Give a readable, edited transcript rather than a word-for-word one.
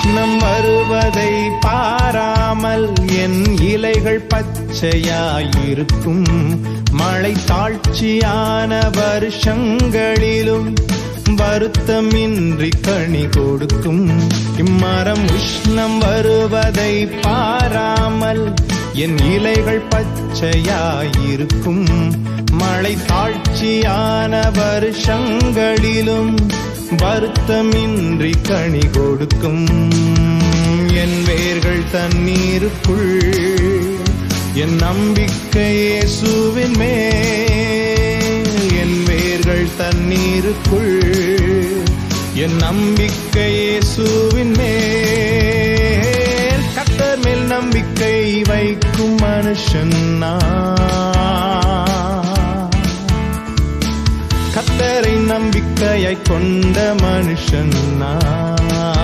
உஷ்ணம் வருவதை பாராமல் என் இலைகள் பச்சையாயிருக்கும். மழை தாழ்ச்சியான வருஷங்களிலும் வருத்தமின்றி கனி கொடுக்கும். இம்மரம் உஷ்ணம் வருவதை பாராமல் என் இலைகள் பச்சையாயிருக்கும். மழை தாழ்ச்சியான வருஷங்களிலும் வருத்தமின்றி கனி கொடுக்கும். என் வேர்கள் தண்ணீருக்குள், என் நம்பிக்கை இயேசுவின் மேல். என் வேர்கள் தண்ணீருக்குள், என் நம்பிக்கை இயேசுவின் மேல். கர்த்தர் மேல் நம்பிக்கை வைக்கும் மனுஷன் நான். கர்த்தரை நம்பிக்கையாய் கொண்ட மனுஷன் நான்.